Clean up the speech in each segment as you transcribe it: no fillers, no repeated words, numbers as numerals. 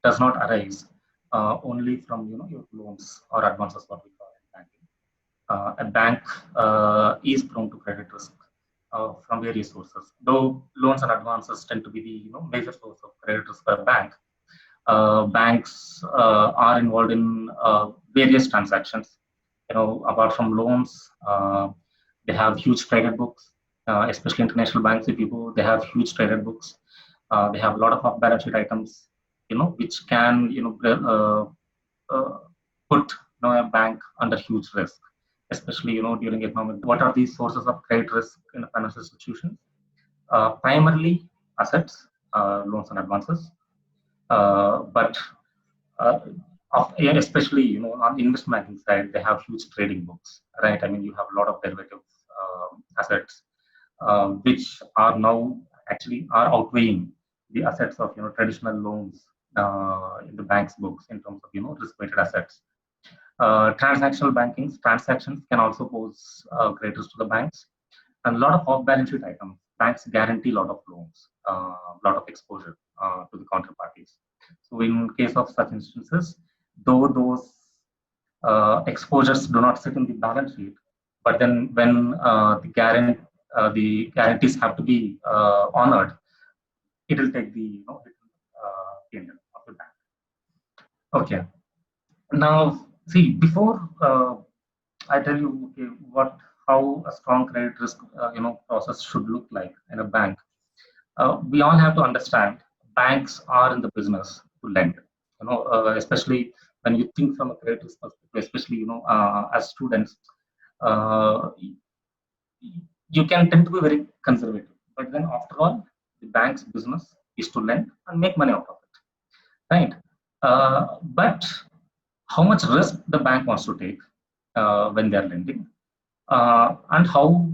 does not arise only from your loans or advances, what we call in banking. A bank is prone to credit risk from various sources. Though loans and advances tend to be the major source of credit risk for a bank, banks are involved in various transactions. Apart from loans, they have huge traded books, especially international banks. If you go, they have huge traded books. They have a lot of off-balance sheet items, which can put a bank under huge risk, especially during economic. What are these sources of credit risk in a financial institution? Primarily assets, loans and advances, but especially on the investment banking side, they have huge trading books, right? I mean, you have a lot of derivative assets, which are now actually are outweighing the assets of traditional loans in the bank's books in terms of risk-weighted assets. Transactional banking transactions can also pose credit risk to the banks, and a lot of off-balance sheet items. Banks guarantee a lot of loans, a lot of exposure to the counterparties. So in case of such instances, though those exposures do not sit in the balance sheet, but then when the guarantees have to be honored, it will take the P&L of the bank. Okay. Now, see, before I tell you how a strong credit risk process should look like in a bank, we all have to understand banks are in the business to lend. Especially when you think from a credit risk perspective, especially as students, uh, you can tend to be very conservative. But then after all, the bank's business is to lend and make money out of it, right? But how much risk the bank wants to take when they're lending, and how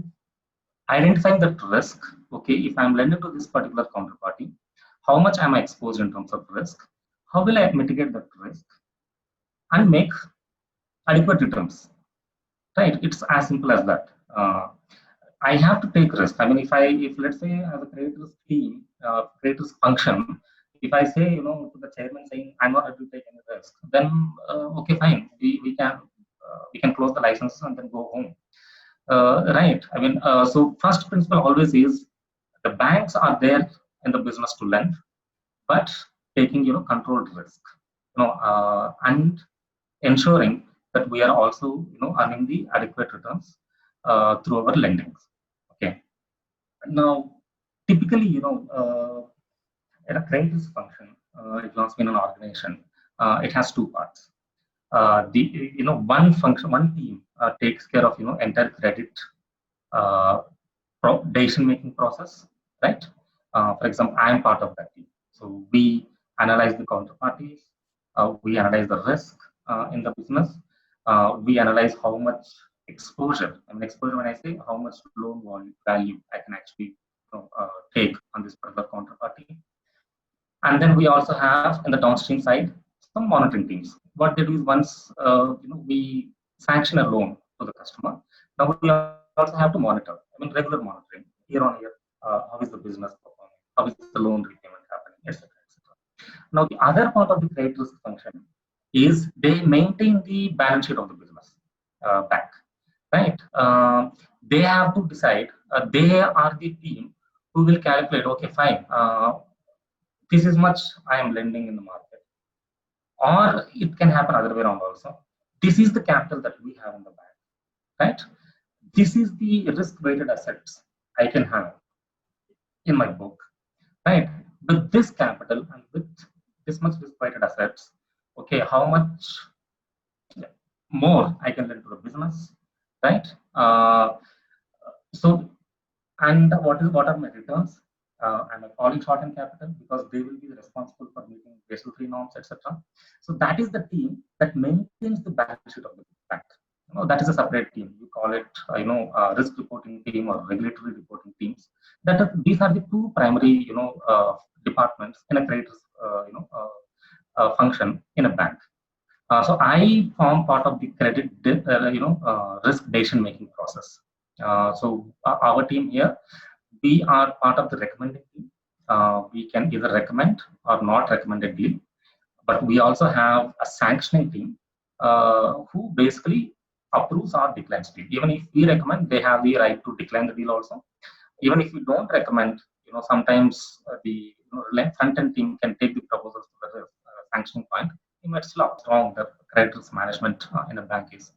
identifying that risk. Okay, if I'm lending to this particular counterparty, how much am I exposed in terms of risk? How will I mitigate that risk and make adequate returns? Right? It's as simple as that. I have to take risk. I mean, if let's say as a credit risk team, credit risk function, if I say to the chairman saying I'm not able to take any risk, then okay, fine, we can close the license and then go home. Right. I mean, so first principle always is the banks are there in the business to lend, but taking controlled risk, and ensuring that we are also earning the adequate returns through our lendings. Okay. Now, typically, in a credit risk function, it belongs in an organization. It has two parts. The one team takes care of entire credit decision making process, right? For example, I am part of that team, so we analyze the counterparties, we analyze the risk in the business, we analyze how much exposure. I mean, exposure when I say how much loan value I can actually take on this particular counterparty. And then we also have in the downstream side some monitoring teams. What they do is once we sanction a loan to the customer, now we also have to monitor. I mean, regular monitoring year on year. How is the business performing? How is the loan repayment happening, etc., etc. Now, the other part of the credit risk function is they maintain the balance sheet of the business bank, right? They have to decide. They are the team who will calculate. Okay, fine. This is much I am lending in the market, or it can happen other way around also. This is the capital that we have in the bank, right? This is the risk-weighted assets I can have in my book, right? With this capital and with this much risk-weighted assets, okay, how much more I can lend to the business, right? So, and what are my returns? Am I falling short in capital because they will be responsible for meeting Basel III norms, etc. So that is the team that maintains the balance sheet of the bank. That is a separate team. You call it, risk reporting team or regulatory reporting teams. These are the two primary, departments in a credit function in a bank. So I form part of the credit, risk decision making process. So our team here, we are part of the recommending team. We can either recommend or not recommend a deal, but we also have a sanctioning team who basically approves or declines deal. Even if we recommend, they have the right to decline the deal also. Even if we don't recommend, sometimes the front end team can take the proposals to the sanctioning point. You might still how strong the credit risk management in a bank is.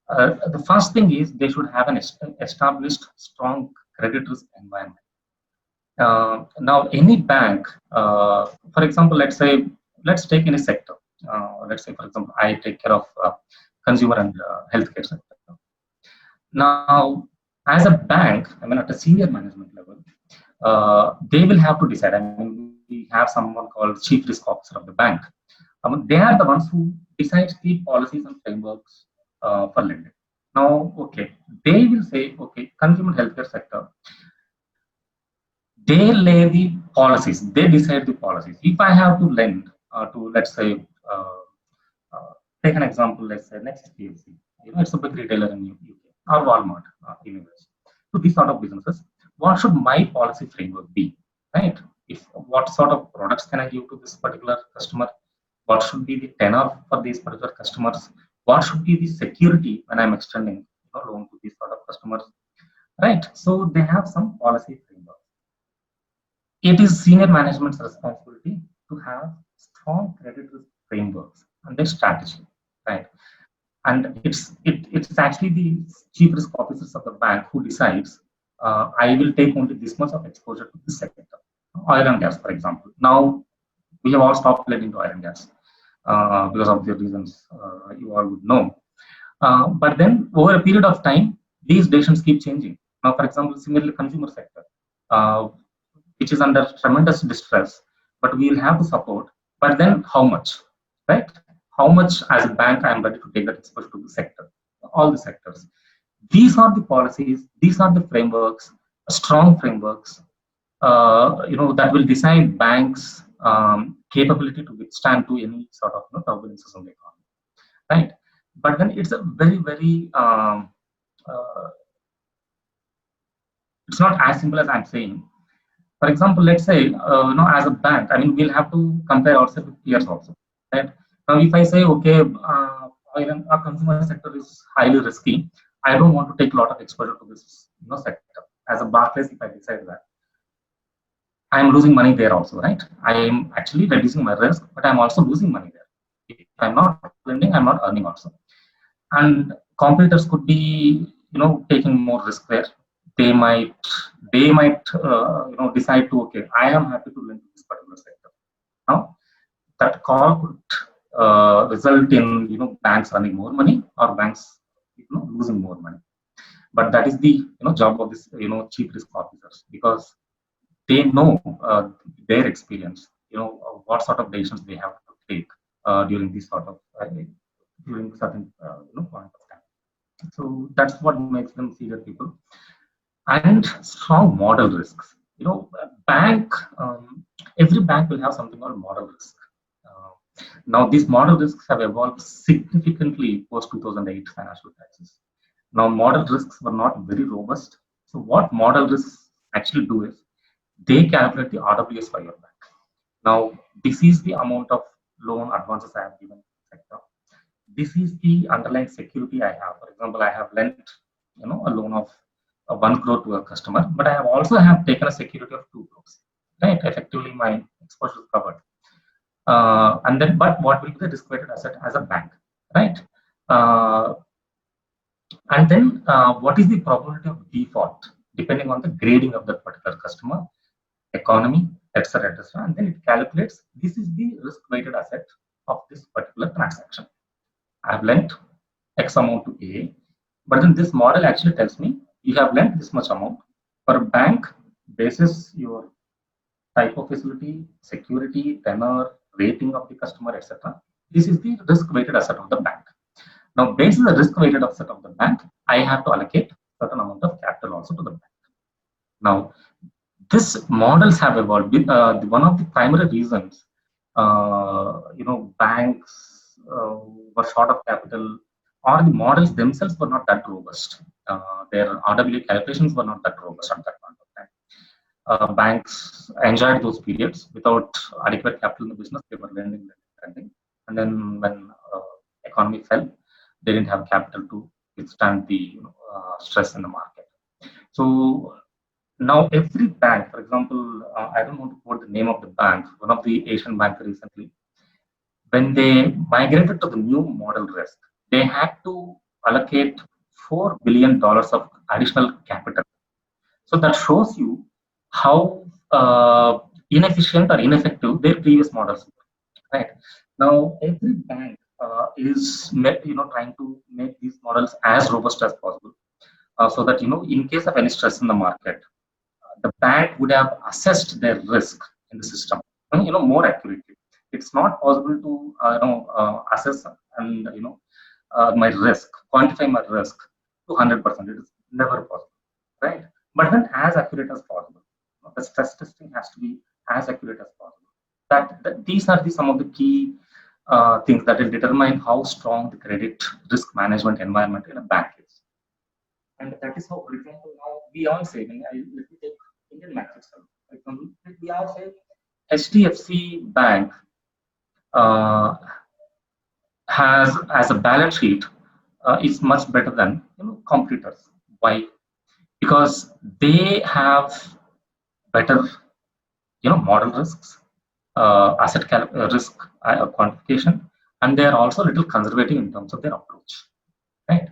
The first thing is they should have an established strong credit risk environment. Now, any bank, for example, let's take any sector. Let's say, for example, I take care of consumer and healthcare sector. Now, as a bank, I mean, at a senior management level, they will have to decide. I mean, we have someone called chief risk officer of the bank. They are the ones who decide the policies and frameworks for lending. Now, okay, they will say, okay, consumer healthcare sector, they lay the policies, they decide the policies. If I have to lend to, let's say, take an example, let's say Next PLC, it's a big retailer in UK, or Walmart in US. So these sort of businesses, what should my policy framework be, right? If what sort of products can I give to this particular customer? What should be the tenor for these particular customers? What should be the security when I'm extending loan to these sort of customers, right? So they have some policy framework. It is senior management's responsibility to have strong credit risk frameworks and their strategy, right? And it's actually the chief risk officers of the bank who decides I will take only this much of exposure to this sector. Oil and gas, for example. Now we have all stopped lending to oil and gas because of the reasons you all would know. But then over a period of time, these decisions keep changing. Now, for example, similarly, consumer sector, which is under tremendous distress, but we will have to support. But then how much, right? How much as a bank I am ready to take that exposure to the sector, all the sectors. These are the policies, these are the frameworks, strong frameworks, that will decide banks' capability to withstand to any sort of turbulences in the economy, right? But then it's a very, very, it's not as simple as I'm saying. For example, let's say, as a bank, I mean, we'll have to compare ourselves with peers also, right? Now, if I say, okay, our consumer sector is highly risky, I don't want to take a lot of exposure to this, sector. As a Barclays, if I decide that, I am losing money there also, right? I am actually reducing my risk, but I'm also losing money there. If I'm not lending, I'm not earning also. And competitors could be, taking more risk there. They might decide to, okay, I am happy to lend to this particular sector. Now, that call could result in, banks earning more money or banks, losing more money. But that is the, job of this, chief risk officers, because they know their experience, what sort of decisions they have to take during this sort of, during certain, point of time. So that's what makes them senior people. And strong model risks. Every bank will have something called model risk. Now, these model risks have evolved significantly post 2008 financial crisis. Now, model risks were not very robust. So, what model risks actually do is they calculate the RWAs for your bank. Now, this is the amount of loan advances I have given to the sector. This is the underlying security I have. For example, I have lent, a loan of 1 crore to a customer, but I have also have taken a security of 2 crores, right? Effectively, my exposure is covered. And then, but what will be the risk-weighted asset as a bank, right? And then, what is the probability of default depending on the grading of that particular customer, economy, etc., etc. And then it calculates this is the risk-weighted asset of this particular transaction. I have lent X amount to A, but then this model actually tells me you have lent this much amount. For a bank, basis your type of facility, security, tenor, rating of the customer, etc. This is the risk-weighted asset of the bank. Now, based on the risk-weighted asset of the bank, I have to allocate certain amount of capital also to the bank. Now, these models have evolved. One of the primary reasons, banks were short of capital, or the models themselves were not that robust. Their RWA calculations were not that robust at that point of time. Banks enjoyed those periods without adequate capital in the business. They were lending. lending. And then when economy fell, they didn't have capital to withstand the stress in the market. So now every bank, for example, I don't want to quote the name of the bank, one of the Asian banks recently, when they migrated to the new model risk, they had to allocate $4 billion of additional capital. So that shows you how inefficient or ineffective their previous models were. Right now, every bank is trying to make these models as robust as possible, so that in case of any stress in the market, the bank would have assessed their risk in the system, more accurately. It's not possible to assess and my risk, quantify my risk to 100%. It is never possible, right? But then as accurate as possible. The stress testing has to be as accurate as possible. That these are some of the key things that will determine how strong the credit risk management environment in a bank is. And that is how, for example, now we all say, let me take Indian Bank itself. For example, we all say HDFC Bank uh, has as a balance sheet is much better than competitors. Why? Because they have better model risks, risk quantification, and they are also a little conservative in terms of their approach, right?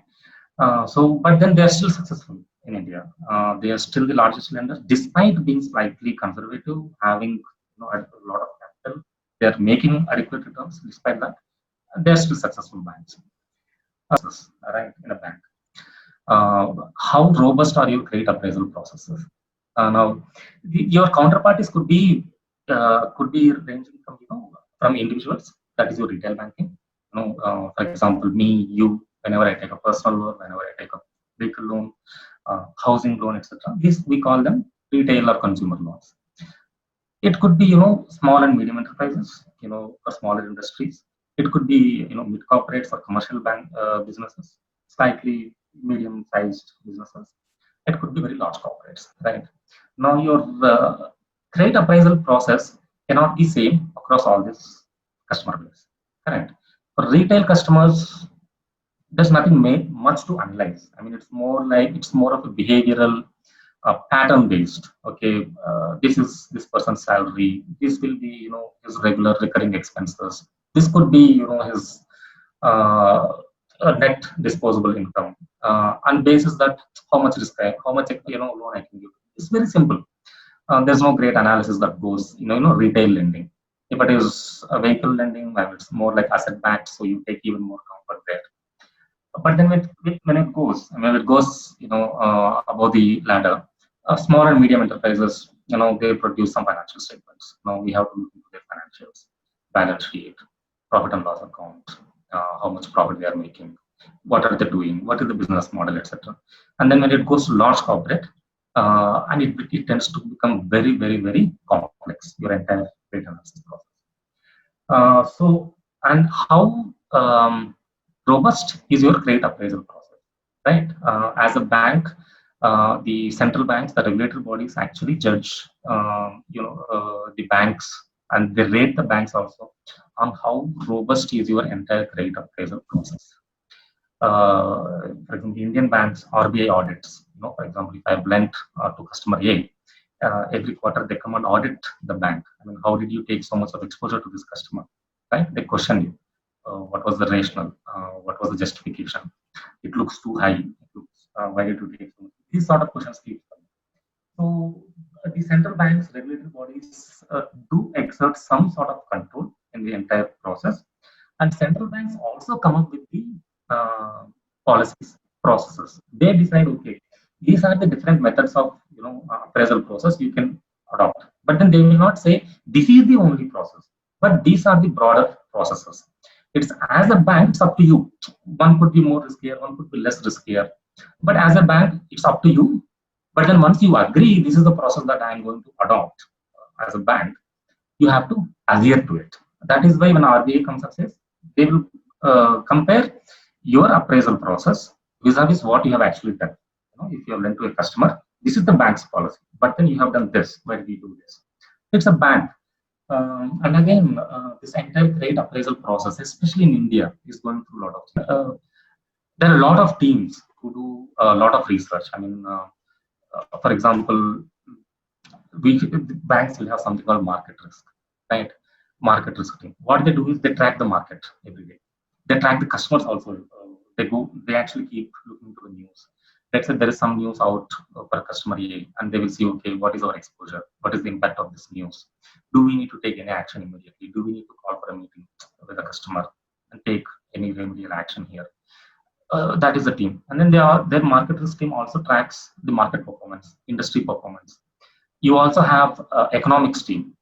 But then they are still successful in India. They are still the largest lender, despite being slightly conservative, having a lot of capital. They are making adequate returns. Despite that, they are still successful banks. Right, in a bank. How robust are your credit appraisal processes? Now, your counterparties could be ranging from from individuals. That is your retail banking. For example, me, you. Whenever I take a personal loan, whenever I take a vehicle loan, housing loan, etc. This we call them retail or consumer loans. It could be small and medium enterprises, for smaller industries. It could be mid corporates or commercial bank businesses, slightly medium-sized businesses. It could be very large corporates, right? Now your credit appraisal process cannot be same across all this customer base, correct? For retail customers, there's nothing much to analyze. I mean, it's more of a behavioral pattern based. Okay, this is this person's salary. This will be his regular recurring expenses. This could be his net disposable income. On basis that how much risk, how much loan I can give. It's very simple. There's no great analysis that goes retail lending. If it is a vehicle lending, well, it's more like asset backed, so you take even more comfort there. But then when it goes, above the ladder, small and medium enterprises, they produce some financial statements. Now we have to look into their financials, balance sheet, profit and loss account, how much profit they are making, what are they doing, what is the business model, etc. And then when it goes to large corporate, and it tends to become very, very, very complex, your entire credit analysis process. And how robust is your credit appraisal process, right? As a bank, the central banks, the regulatory bodies actually judge, the banks, and they rate the banks also on how robust is your entire credit appraisal process. For example, Indian banks, RBI audits. For example, if I have lent to customer A, every quarter they come and audit the bank. I mean, how did you take so much of exposure to this customer? Right? They question you. What was the rationale? What was the justification? It looks too high. Why did you take so much? These sort of questions keep coming. So the central banks, regulatory bodies do exert some sort of control in the entire process, and central banks also come up with the policies, processes. They decide, okay, these are the different methods of appraisal process you can adopt. But then they will not say this is the only process, but these are the broader processes. It's as a bank, it's up to you. One could be more riskier, one could be less riskier. But as a bank, it's up to you. But then once you agree, this is the process that I am going to adopt as a bank, you have to adhere to it. That is why when RBI comes and says, they will compare your appraisal process vis-a-vis what you have actually done. If you have lent to a customer, this is the bank's policy. But then you have done this. Why did you do this? It's a bank. And again, this entire credit appraisal process, especially in India, is going through a lot of change. There are a lot of teams who do a lot of research. I mean, for example, banks will have something called market risk, right? Market risk team. What they do is they track the market every day. They track the customers also. They actually keep looking to the news. Let's say there is some news out for customer A, and they will see, okay, what is our exposure? What is the impact of this news? Do we need to take any action immediately? Do we need to call for a meeting with the customer and take any remedial action here? That is the team. And then their market risk team also tracks the market performance, industry performance. You also have economics team,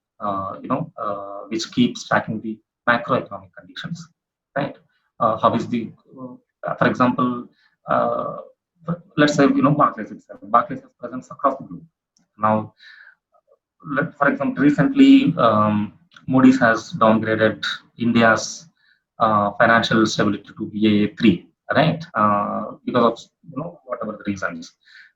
which keeps tracking the macroeconomic conditions, right? How is the, for example, uh, let's say, Barclays itself. Barclays has presence across the globe. Now, for example, recently, Moody's has downgraded India's financial stability to Baa3, right? Because of whatever the reasons.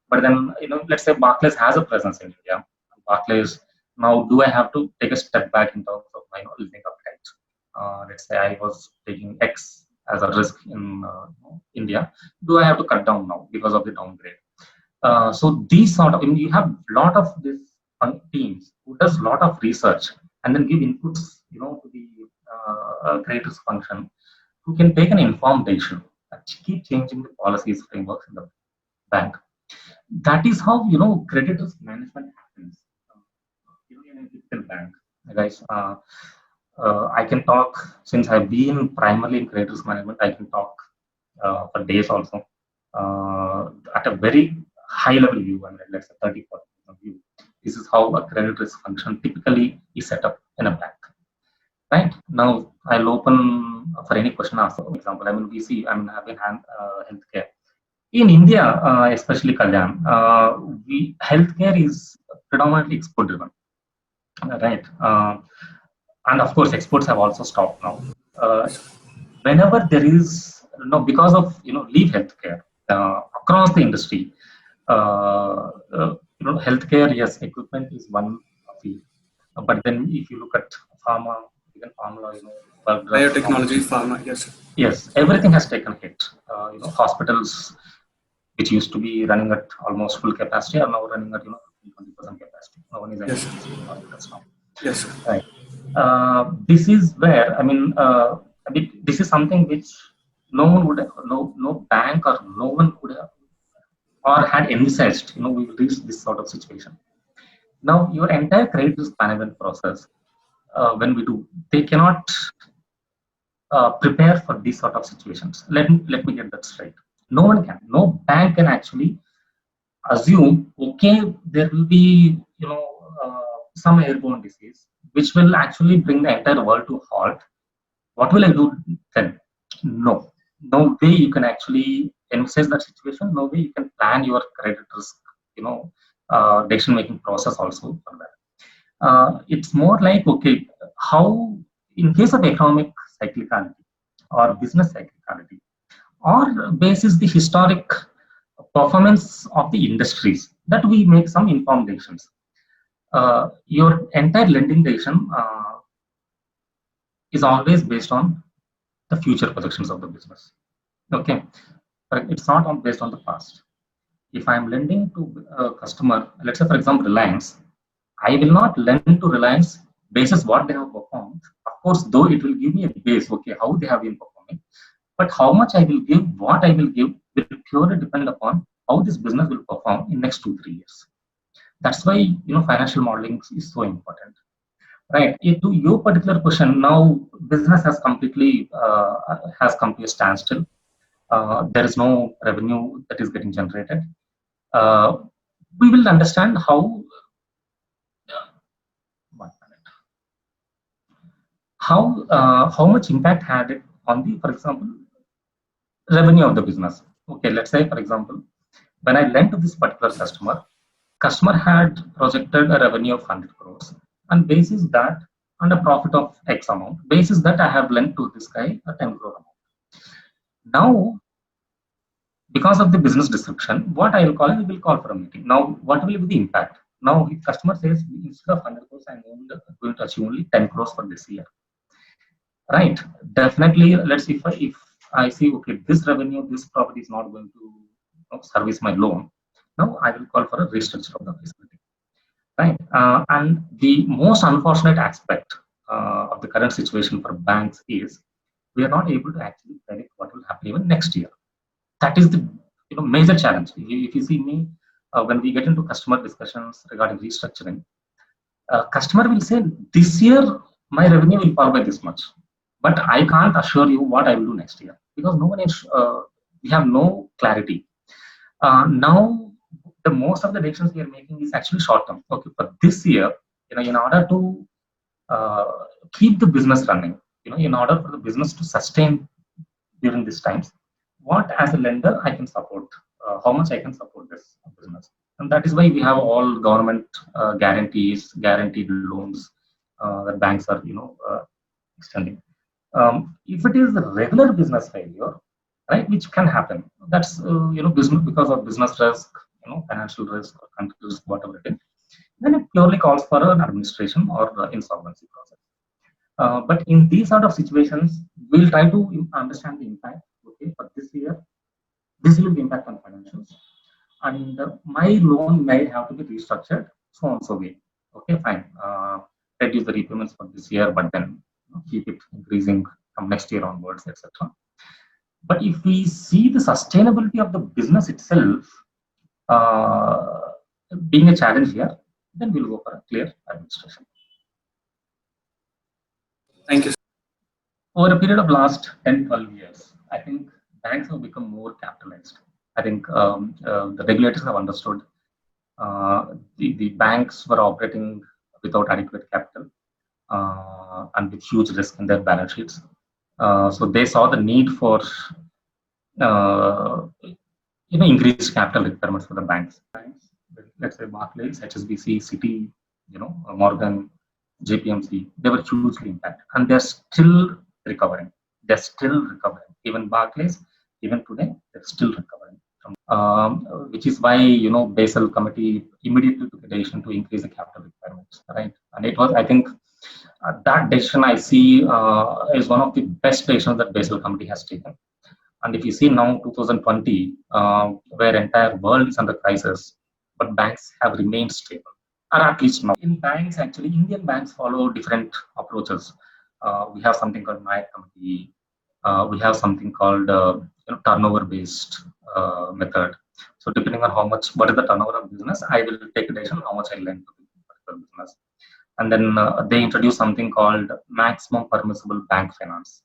But then, let's say Barclays has a presence in India. Barclays, now do I have to take a step back in terms of my lending appetite? Let's say I was taking X as a risk in India. Do I have to cut down now because of the downgrade? So these sort of, you have a lot of these teams who does a lot of research and then give inputs, to the creators function, who can take an informed decision and keep changing the policies, frameworks in the bank. That is how credit risk management happens. In a typical bank, guys. I can talk since I've been primarily in credit risk management. I can talk for days also at a very high level view. I mean, let's say 30-40% view. This is how a credit risk function typically is set up in a bank. Right now, I'll open for any question asked. For example, I mean, we see, I mean, having healthcare in India, especially Kalyan, healthcare is predominantly export driven, right? And of course, exports have also stopped now. Whenever there is, because of leave healthcare across the industry, healthcare, yes, equipment is one field, but then if you look at pharma, even pharma, biotechnology, pharma, yes. Yes, everything has taken hit. Hospitals which used to be running at almost full capacity are now running at 20% capacity. No one is entering hospitals now. Yes, sir. Right. This is where this is something which no one would have, no bank or no one would have or had envisaged. We will reach this sort of situation. Now your entire credit risk management process, when we do, they cannot prepare for these sort of situations. Let me get that straight. No one can. No bank can actually assume, okay, there will be some airborne disease which will actually bring the entire world to a halt. What will I do then? No way you can actually envisage that situation. No way you can plan your credit risk, decision making process also for that. It's more like, okay, how in case of economic cyclicality or business cyclicality, or basis the historic performance of the industries, that we make some informed decisions. Your entire lending decision is always based on the future projections of the business. Okay, but it's not based on the past. If I'm lending to a customer, let's say for example Reliance, I will not lend to Reliance basis what they have performed. Of course, though it will give me a base, okay, how they have been performing, but how much I will give, what I will give, will purely depend upon how this business will perform in next 2-3 years. That's why financial modeling is so important, right? To your particular question, now business has come to a standstill. There is no revenue that is getting generated. We will understand how. How much impact had it on the, for example, revenue of the business. Okay, let's say for example, when I lent to this particular customer had projected a revenue of 100 crores, and basis that, and a profit of X amount, basis that I have lent to this guy a 10 crore amount. Now, because of the business description, what I will call, we will call for a meeting. Now, what will be the impact? Now, if customer says instead of 100 crores, I'm going to achieve only 10 crores for this year, right? Definitely, let's see if I see, okay, this revenue, this property is not going to service my loan. Now I will call for a restructure of the facility, right? And the most unfortunate aspect of the current situation for banks is we are not able to actually predict what will happen even next year. That is the major challenge. If you see me, when we get into customer discussions regarding restructuring, customer will say, this year my revenue will fall by this much, but I can't assure you what I will do next year because no one is. We have no clarity. Now, the most of the decisions we are making is actually short term. Okay, for this year, in order to uh, keep the business running, in order for the business to sustain during these times, what as a lender I can support, how much I can support this business. And that is why we have all government guarantees, guaranteed loans that banks are, extending. If it is a regular business failure, right, which can happen, that's business because of business risk, financial risk or country risk, whatever it is, then it purely calls for an administration or insolvency process. But in these sort of situations, we'll try to understand the impact. Okay, for this year, this will be impact on financials, and my loan may have to be restructured, so on so way. Okay, fine. Reduce the repayments for this year, but then keep it increasing from next year onwards, etc. But if we see the sustainability of the business itself uh, being a challenge here, then we'll go for a clear administration. Thank you. Over a period of last 10, 12 years, I think banks have become more capitalized. I think the regulators have understood the banks were operating without adequate capital and with huge risk in their balance sheets. So they saw the need for increased capital requirements for the banks. Let's say Barclays, HSBC, Citi, Morgan, JPMC, they were hugely impacted, and they're still recovering. They're still recovering. Even Barclays, even today, they're still recovering. Which is why Basel Committee immediately took a decision to increase the capital requirements, right? And it was, I think, that decision I see is one of the best decisions that Basel Committee has taken. And if you see now 2020, where entire world is under crisis, but banks have remained stable, or at least now. In banks, actually, Indian banks follow different approaches. We have something called Nayak Committee. We have something called turnover-based method. So depending on what is the turnover of business, I will take a decision how much I lend to the particular business. And then they introduce something called maximum permissible bank finance.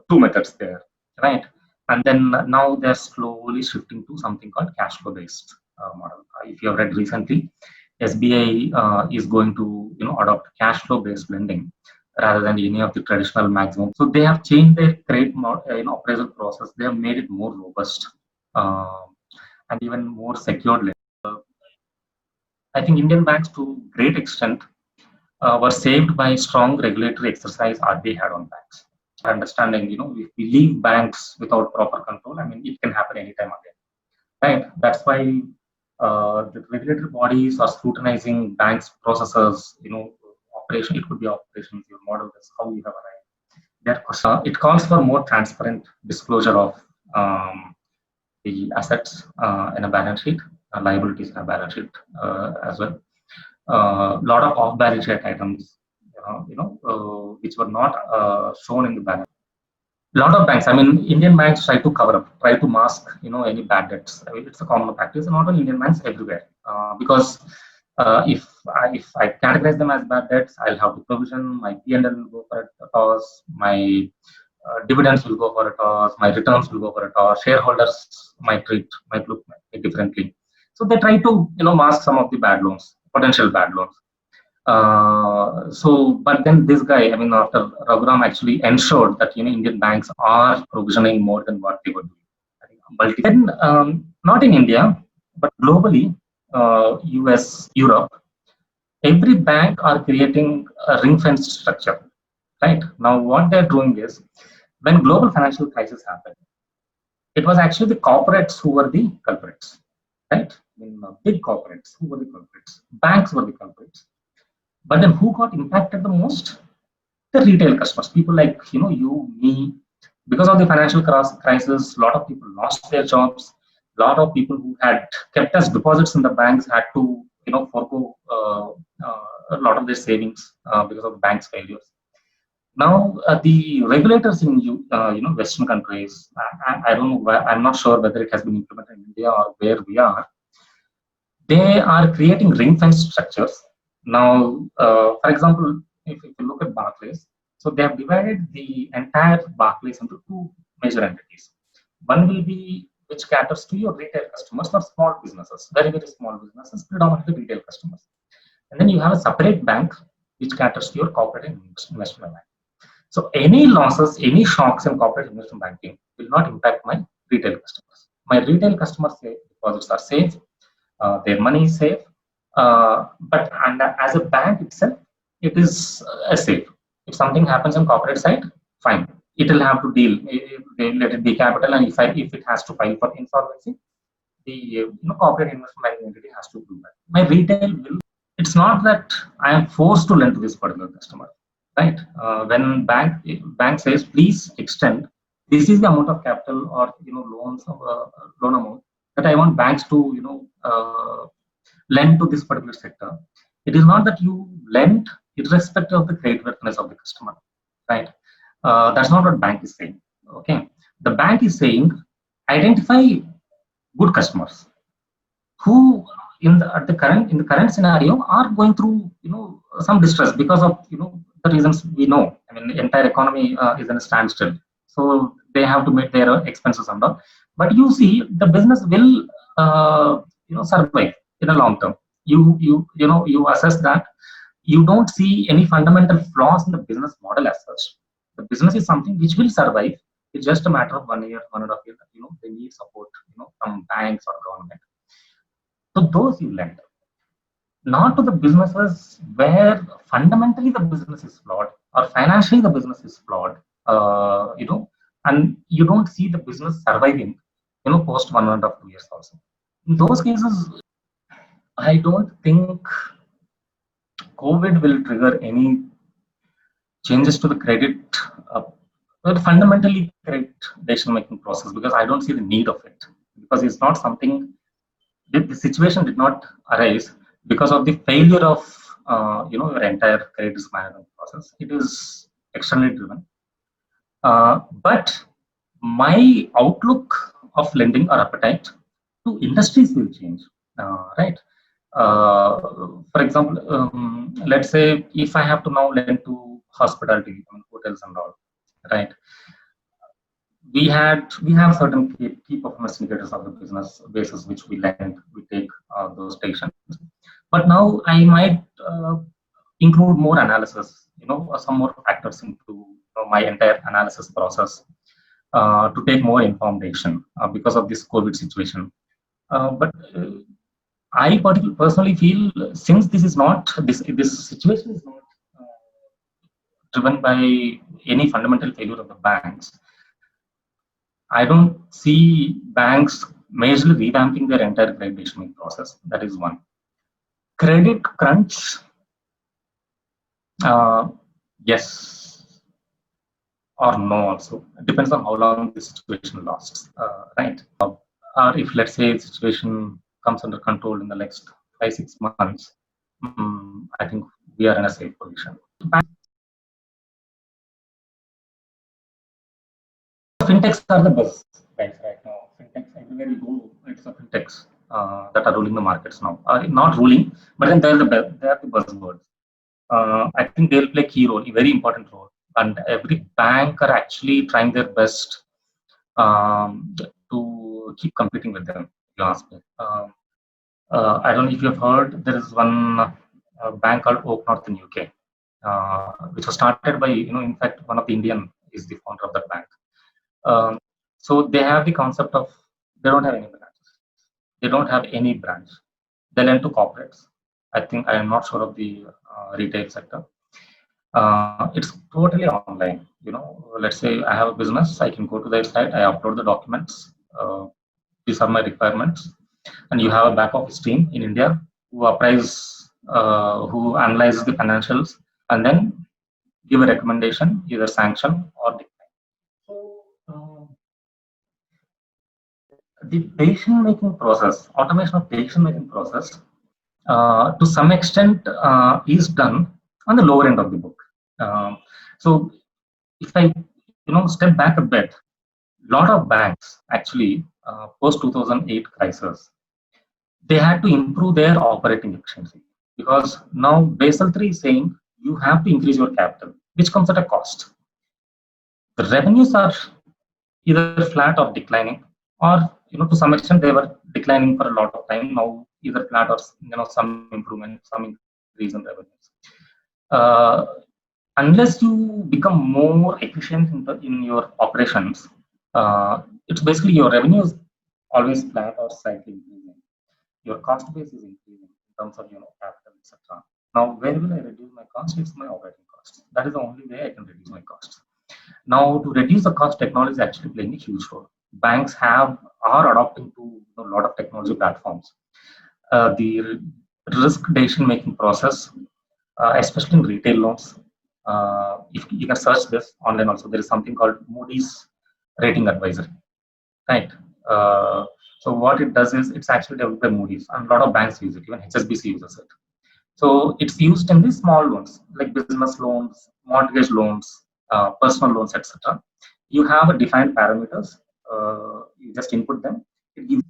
Two methods there, right? And then now they're slowly shifting to something called cash flow based model. If you have read recently, SBI is going to adopt cash flow based lending rather than any of the traditional maximum. So they have changed their credit appraisal process. They have made it more robust and even more secured. I think Indian banks, to great extent, were saved by strong regulatory exercise RBI had on banks. Understanding, if we leave banks without proper control, I mean, it can happen anytime again, right? That's why the regulatory bodies are scrutinizing banks' processes, operation. It could be operations, your model, that's how you have arrived. It calls for more transparent disclosure of the assets in a balance sheet, liabilities in a balance sheet as well. A lot of off-balance sheet items, which were not shown in the balance. A lot of banks, I mean, Indian banks try to cover up, try to mask, any bad debts. I mean, it's a common practice, not only Indian banks, everywhere. Because if I categorize them as bad debts, I'll have to provision, my P&L will go for a toss, my dividends will go for a toss, my returns will go for a toss, shareholders might look differently. So they try to, mask some of the bad loans, potential bad loans. But then this guy, I mean, after Raghuram actually ensured that Indian banks are provisioning more than what they were doing. Then, not in India, but globally, US, Europe, every bank are creating a ring-fenced structure. Right now, what they're doing is, when global financial crisis happened, it was actually the corporates who were the culprits. Right? Big corporates. Who were the culprits? Banks were the culprits. But then who got impacted the most? The retail customers, people like you, me. Because of the financial crisis, a lot of people lost their jobs. A lot of people who had kept as deposits in the banks had to forego a lot of their savings because of banks' failures. Now the regulators in Western countries, I don't know. I'm not sure whether it has been implemented in India or where we are. They are creating ring fence structures. Now, for example, if you look at Barclays, so they have divided the entire Barclays into two major entities. One will be which caters to your retail customers or small businesses, very, very small businesses, predominantly retail customers. And then you have a separate bank which caters to your corporate and investment bank. So any losses, any shocks in corporate investment banking will not impact my retail customers. My retail customers say deposits are safe, their money is safe, but and as a bank itself, it is safe. If something happens on corporate side, fine, it will have to deal. They let it be capital, and if it has to file for insolvency, the corporate investment banking entity has to do that. My retail will. It's not that I am forced to lend to this particular customer, right? When bank says please extend, this is the amount of capital or loans of loan amount that I want banks to lend to this particular sector. It is not that you lend irrespective of the creditworthiness of the customer, right? That's not what bank is saying. Okay, the bank is saying identify good customers who in the current scenario are going through some distress because of the reasons we know. I mean, the entire economy is in a standstill, so they have to meet their expenses and all. But you see, the business will survive in the long term. You assess that you don't see any fundamental flaws in the business model as such. The business is something which will survive. It's just a matter of 1 year, 1.5 years. They need support, from banks or government. So those you lend, not to the businesses where fundamentally the business is flawed or financially the business is flawed, and you don't see the business surviving, post 1.5 2 years also. In those cases, I don't think COVID will trigger any changes to the credit, fundamentally credit decision-making process, because I don't see the need of it, because it's not something. The situation did not arise because of the failure of your entire credit risk management process. It is externally driven. But my outlook of lending or appetite to industries will change, right? For example, let's say if I have to now lend to hospitality, hotels and all, right? We have certain key performance indicators of the business basis which we lend, we take those patients. But now I might include more analysis, some more factors into my entire analysis process to take more informed action because of this COVID situation. But I personally feel, since this is not this situation is not driven by any fundamental failure of the banks, I don't see banks majorly revamping their entire credit decisioning process. That is one. Credit crunch, yes or no also. It depends on how long the situation lasts, right? Or if, let's say, the situation comes under control in the next 5-6 months, I think we are in a safe position. Fintechs are the best banks right now. Fintechs, everywhere you go, it's the fintechs that are ruling the markets now. Not ruling, but then they are the buzzwords. I think they'll play a key role, a very important role. And every bank are actually trying their best to keep competing with them, if you ask me. I don't know if you've heard, there is one bank called Oak North in UK, which was started by, in fact, one of the Indian is the founder of that bank. So they have the concept of, they don't have any branches. They don't have any branch. They lend to corporates. I think, I am not sure of the retail sector. It's totally online. Let's say I have a business, I can go to their site, I upload the documents. These are my requirements. and you have a back office team in India who who analyzes the financials and then give a recommendation, either sanction or decline. So the decision-making process, automation of decision-making process, to some extent, is done on the lower end of the book. So if I step back a bit, a lot of banks actually post 2008 crisis, they had to improve their operating efficiency because now Basel III is saying you have to increase your capital, which comes at a cost. The revenues are either flat or declining, or to some extent they were declining for a lot of time. Now either flat or some improvement, some increase in revenues. Unless you become more efficient in your operations, it's basically your revenue is always flat or slightly increasing. Your cost base is increasing in terms of capital, etc. Now, where will I reduce my cost? It's my operating cost. That is the only way I can reduce my costs. Now, to reduce the cost, technology is actually playing a huge role. Banks are adopting to a lot of technology platforms. The risk decision making process, especially in retail loans. If you can search this online also, there is something called Moody's Rating Advisory, right? So what it does is it's actually developed by Moody's, and a lot of banks use it. Even HSBC uses it. So it's used in the small loans like business loans, mortgage loans, personal loans, etc. You have a defined parameters. You just input them. It gives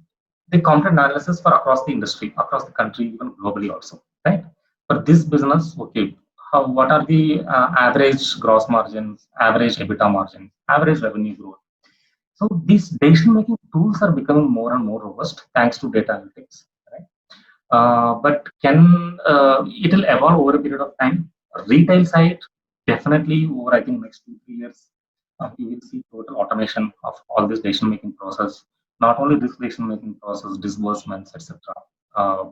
the component analysis for across the industry, across the country, even globally also, right? For this business, okay, what are the average gross margins, average EBITDA margins, average revenue growth? So these decision-making tools are becoming more and more robust thanks to data analytics, right? But it will evolve over a period of time. Retail side, definitely over I think next 2-3 years, you will see total automation of all this decision-making process. Not only this decision-making process, disbursements, etc.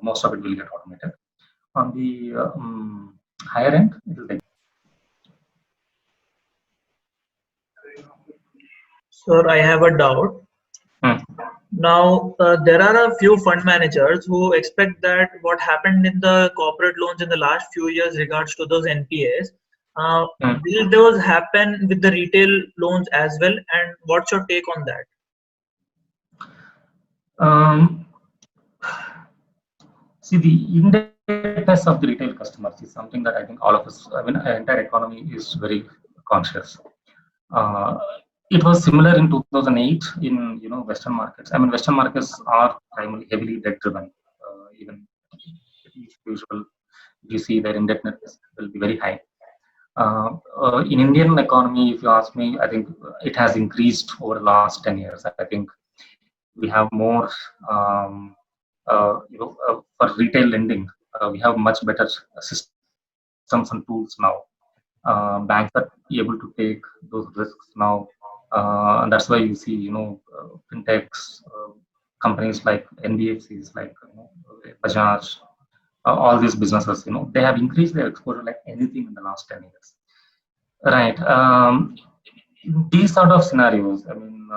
Most of it will get automated. On the higher end, it will take. Sir, I have a doubt. Now, there are a few fund managers who expect that what happened in the corporate loans in the last few years regards to those NPAs, will those happen with the retail loans as well? And what's your take on that? See, the indebtedness of the retail customers is something that I think all of us, the entire economy is very conscious. It was similar in 2008 in Western markets. I mean, Western markets are primarily heavily debt driven. Even usual, you see their indebtedness will be very high. In Indian economy, if you ask me, I think it has increased over the last 10 years. I think we have more, for retail lending, we have much better systems and tools now. Banks are able to take those risks now, and that's why you see, fintechs, companies like NBFCs, like Bajaj, all these businesses, they have increased their exposure like anything in the last 10 years, right? In these sort of scenarios, I mean,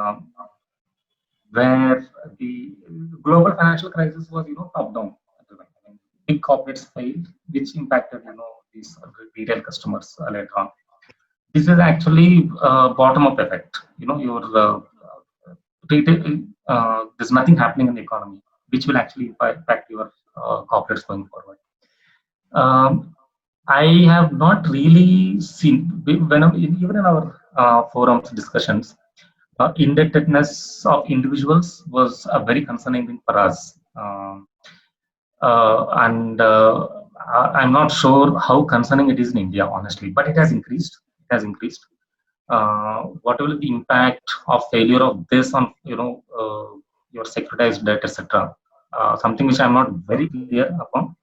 where the global financial crisis was, top down. I mean, big corporates failed, which impacted, these retail customers later on. This is actually bottom-up effect. Your retail, there's nothing happening in the economy, which will actually impact your corporates going forward. I have not really seen, even in our forums discussions, indebtedness of individuals was a very concerning thing for us. And I'm not sure how concerning it is in India, honestly, but it has increased. It has increased. What will be the impact of failure of this on your securitized debt, etc.? Something which I'm not very clear upon,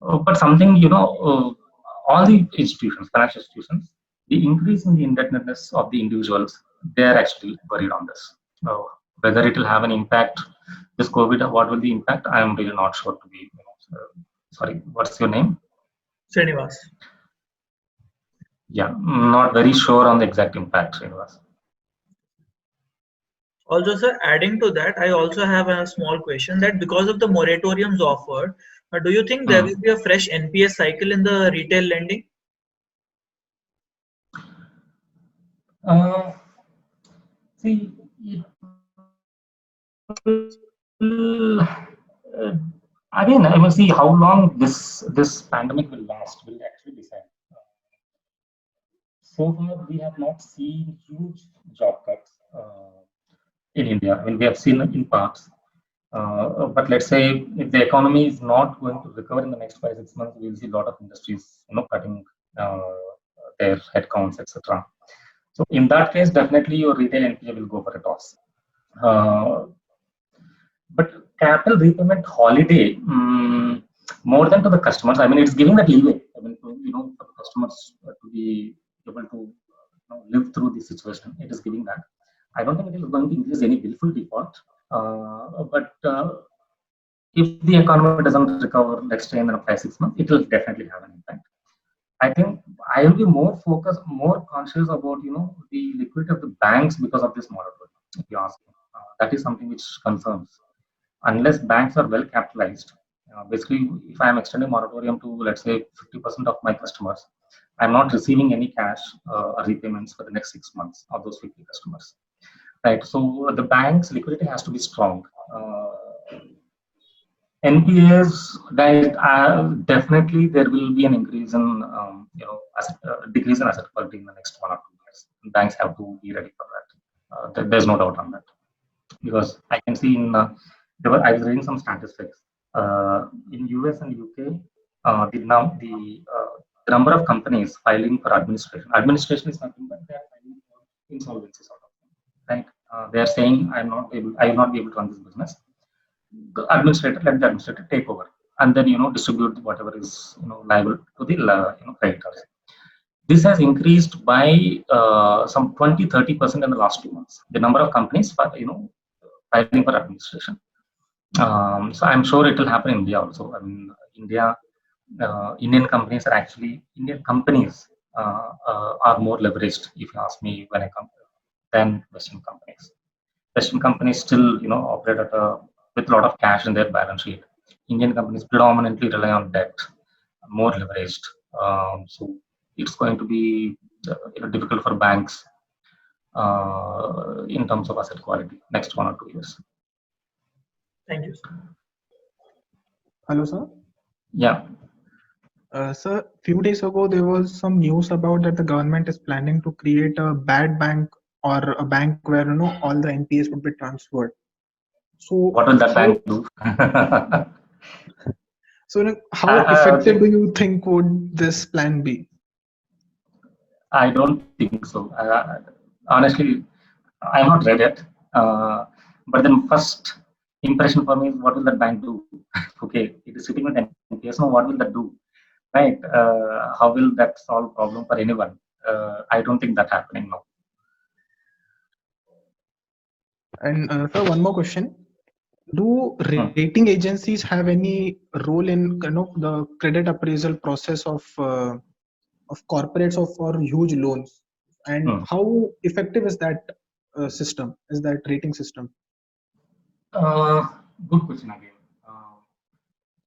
but something all the institutions, financial institutions, the increase in the indebtedness of the individuals, they are actually worried on this. Whether it will have an impact, this COVID, what will the impact? I am really not sure to be. Sorry, what's your name? Srinivas. Yeah, not very sure on the exact impact, Srinivas. Also, sir, adding to that, I also have a small question that because of the moratoriums offered, do you think there will be a fresh NPS cycle in the retail lending? See, it will, again, I will see how long this pandemic will last. Will actually decide. So far, we have not seen huge job cuts in India. I mean, we have seen it in parts. But let's say if the economy is not going to recover in the next 5 6 months, we'll see a lot of industries, cutting their headcounts, etc. So in that case, definitely your retail NPA will go for a toss. But capital repayment holiday, more than to the customers, I mean, it's giving that leeway. I mean, for the customers to be able to live through this situation. It is giving that. I don't think it is going to increase any willful default. But if the economy doesn't recover, let's say in the 5 6 months, it will definitely have an impact. I think I will be more focused, more conscious about the liquidity of the banks because of this moratorium. If you ask me, that is something which concerns. Unless banks are well capitalized, basically, if I am extending moratorium to let's say 50% of my customers, I'm not receiving any cash repayments for the next 6 months of those 50 customers. Right. So the bank's liquidity has to be strong. NPAs, definitely there will be an increase in decrease in asset quality in the next 1 or 2 years. Banks have to be ready for that. There's no doubt on that, because I can see I was reading some statistics in US and UK. The number of companies filing for administration. Administration is nothing but they are filing for insolvency sort of thing, right? They are saying I will not be able to run this business. The administrator, let the administrator take over, and then distribute whatever is liable to the creditors. This has increased by some 20-30% in the last 2 months. The number of companies filing for administration. So I'm sure it will happen in India also. I mean, Indian companies are more leveraged, if you ask me, when I come than Western companies. Western companies still operate with a lot of cash in their balance sheet. Indian companies predominantly rely on debt, more leveraged. So it's going to be difficult for banks in terms of asset quality next 1 or 2 years. Thank you. Hello, sir. Yeah. Sir, few days ago there was some news about that the government is planning to create a bad bank or a bank where all the NPAs would be transferred. So what will that bank do? So how effective do you think would this plan be? I don't think so. Honestly, I'm not read it. But then first impression for me is, what will that bank do? Okay, it is sitting with NPS. Now, what will that do? Right? How will that solve problem for anyone? I don't think that's happening now. And sir, one more question. Do rating agencies have any role in the credit appraisal process of corporates or for huge loans? And how effective is that system? Is that rating system? Good question again.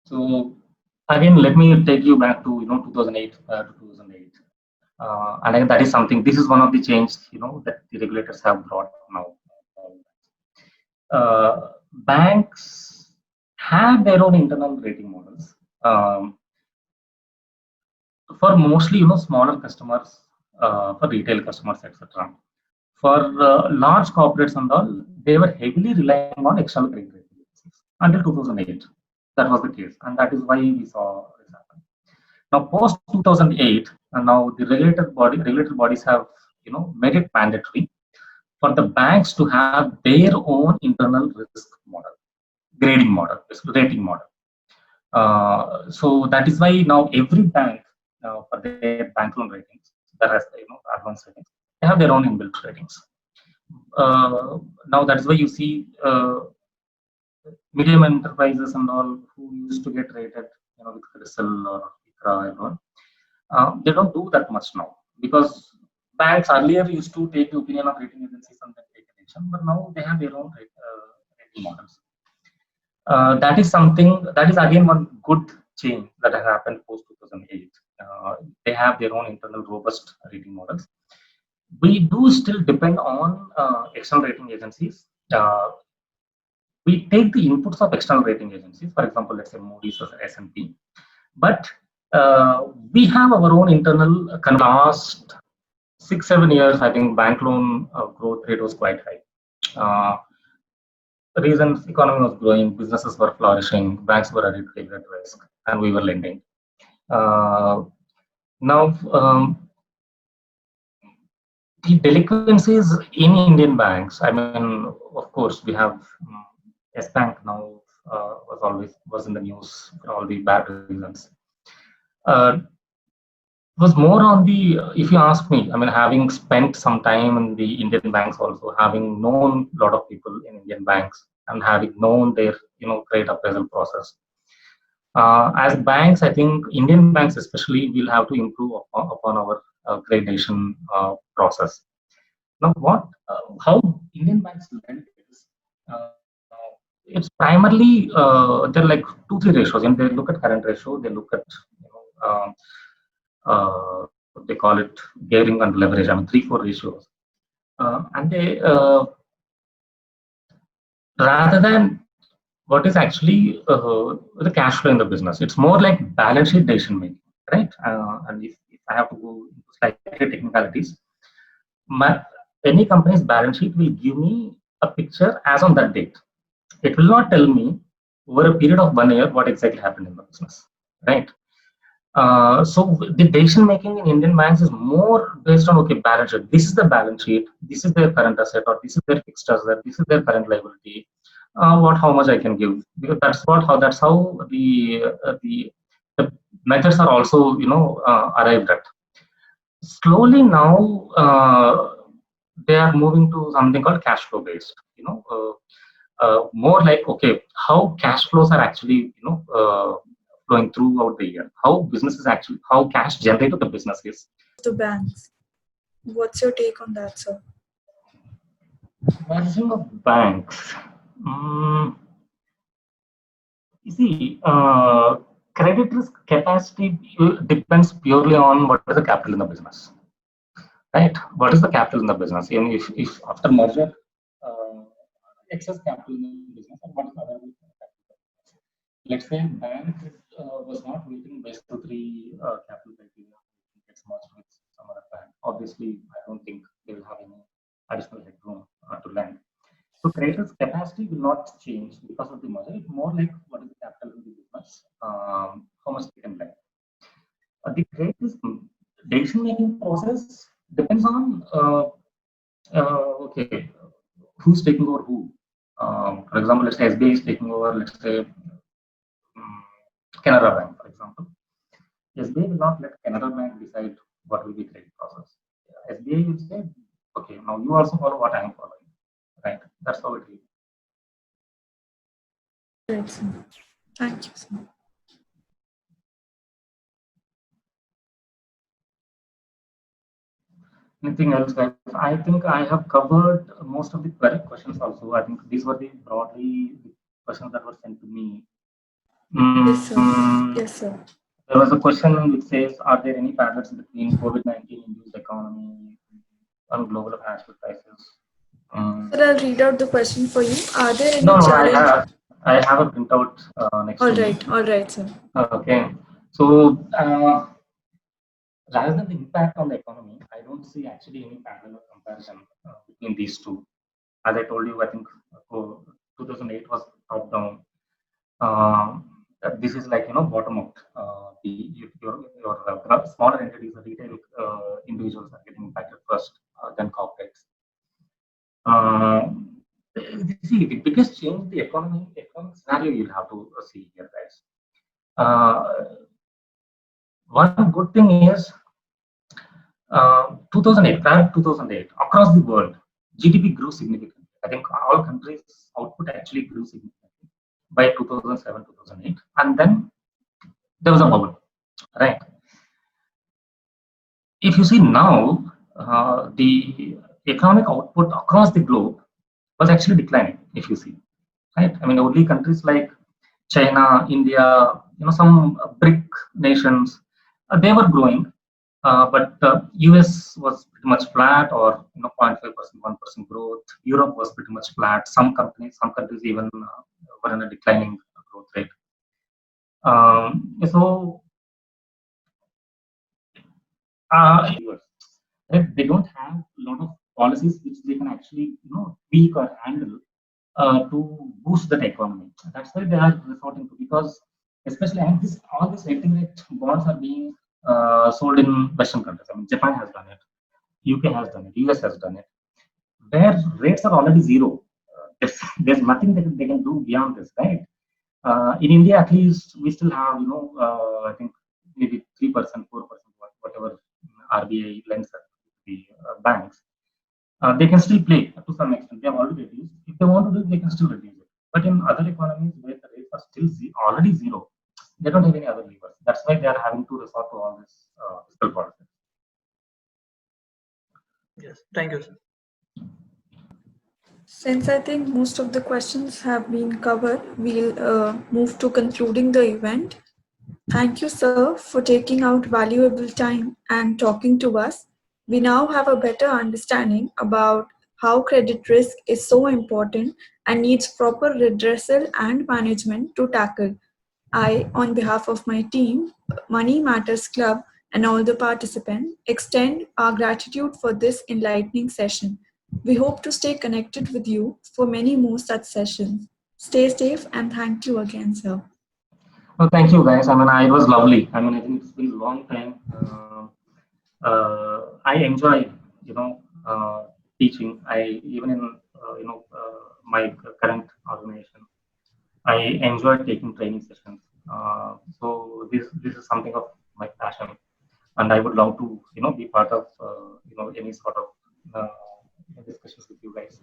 So again, let me take you back to 2008 to 2008, and again, that is something. This is one of the changes that the regulators have brought now. Banks have their own internal rating models for mostly smaller customers, for retail customers, etc. For large corporates and all, they were heavily relying on external credit ratings until 2008. That was the case, and that is why we saw this happen. Now, post 2008, and now the regulatory bodies have made it mandatory for the banks to have their own internal risk model, grading model, rating model. So that is why now every bank, for their bank loan ratings, the rest, advanced ratings, they have their own inbuilt ratings. Now that's why you see medium enterprises and all who used to get rated, with CRISIL or ICRA, they don't do that much now, because banks earlier used to take the opinion of rating agencies and then take a attention, but now they have their own rating models. That is something, that is again one good change that has happened post 2008. They have their own internal robust rating models. We do still depend on external rating agencies. We take the inputs of external rating agencies, for example, let's say Moody's or S&P, but we have our own internal. Last 6-7 years, I think bank loan growth rate was quite high. Reasons: economy was growing, businesses were flourishing, banks were ready to take that risk, and we were lending. Now, the delinquencies in Indian banks, I mean, of course, we have S Bank now was in the news for all the bad reasons. Was more on the, if you ask me, I mean, having spent some time in the Indian banks, also having known a lot of people in Indian banks and having known their credit appraisal process. As banks, I think Indian banks especially will have to improve upon our gradation process. Now, how Indian banks lend is, it's primarily they're like 2-3 ratios, and they look at current ratio, they look at they call it gearing and leverage. I mean, 3-4 ratios, and they rather than what is actually the cash flow in the business, it's more like balance sheet decision making, right? And if I have to go into slightly technicalities, any company's balance sheet will give me a picture as on that date. It will not tell me over a period of 1 year what exactly happened in the business, right? So the decision making in Indian banks is more based on, okay, balance sheet. This is the balance sheet. This is their current asset, or this is their fixed asset. This is their current liability. How much I can give, because that's how the methods are also arrived at. Slowly now they are moving to something called cash flow based. More like, okay, how cash flows are actually flowing throughout the year, how cash generated the business is. The banks. What's your take on that, sir? Managing of banks. You see, credit risk capacity depends purely on what is the capital in the business, right? What is the capital in the business? Even if after merger, excess capital in the business, and what is the other capital? Let's say bank was not meeting Basel III capital criteria, gets merged with some other bank. Obviously, I don't think they will have any additional headroom to lend. So credit risk capacity will not change because of the merger. It's more like what is the capital in the business, how much they can lend. The credit risk decision-making process depends on okay, who's taking over who. For example, let's say SBI is taking over, let's say Canara Bank, for example. SBI will not let Canara Bank decide what will be credit process. SBI will say, okay, now you also follow what I am following. Right, that's how it is. Right, sir. Thank you, sir. Anything else, guys? I think I have covered most of the correct questions also. I think these were broadly the questions that were sent to me. Yes, sir. Yes, sir. There was a question which says, are there any parallels between COVID-19 induced economy and global financial crisis? Sir, I'll read out the question for you. Are there any challenges? I have a printout next to me. All right, sir. Okay. So, rather than the impact on the economy, I don't see actually any parallel comparison between these two. As I told you, I think 2008 was top down. This is like bottom up. Your smaller entities, the retail individuals are getting impacted first, then corporates. See, the biggest change in the economic scenario you'll have to see here, guys. One good thing is 2008, prior to 2008, across the world, GDP grew significantly. I think all countries' output actually grew significantly by 2007, 2008, and then there was a bubble, right? If you see now, the economic output across the globe was actually declining, if you see, right? I mean, only countries like China, India, some BRIC nations, they were growing, but US was pretty much flat, or 0.5%, 1% growth. Europe was pretty much flat. Some countries even were in a declining growth rate. So they don't have a lot of policies which they can actually tweak or handle to boost that economy. That's why they are resorting to, because especially all these floating rate bonds are being sold in Western countries. I mean, Japan has done it, UK has done it, US has done it, where rates are already zero. There's nothing that they can do beyond this, right? In India, at least, we still have, I think maybe 3%, 4%, whatever RBI lends at the banks. They can still play to some extent. They have already reduced. If they want to do it, they can still reduce it. But in other economies where the rates are still already zero, they don't have any other levers. That's why they are having to resort to all this fiscal policy. Yes, thank you, sir. Since I think most of the questions have been covered, we'll move to concluding the event. Thank you, sir, for taking out valuable time and talking to us. We now have a better understanding about how credit risk is so important and needs proper redressal and management to tackle. I, on behalf of my team, Money Matters Club, and all the participants, extend our gratitude for this enlightening session. We hope to stay connected with you for many more such sessions. Stay safe and thank you again, sir. Well, thank you, guys. I mean, it was lovely. I mean, I think it's been a long time. I enjoy, teaching. I even in my current organization, I enjoy taking training sessions. So this is something of my passion, and I would love to be part of any sort of discussions with you guys.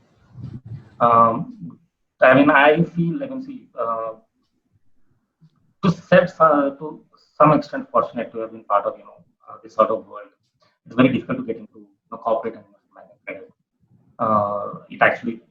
I mean, I feel, to some extent fortunate to have been part of this sort of world. It's very difficult to get into corporate and management. It actually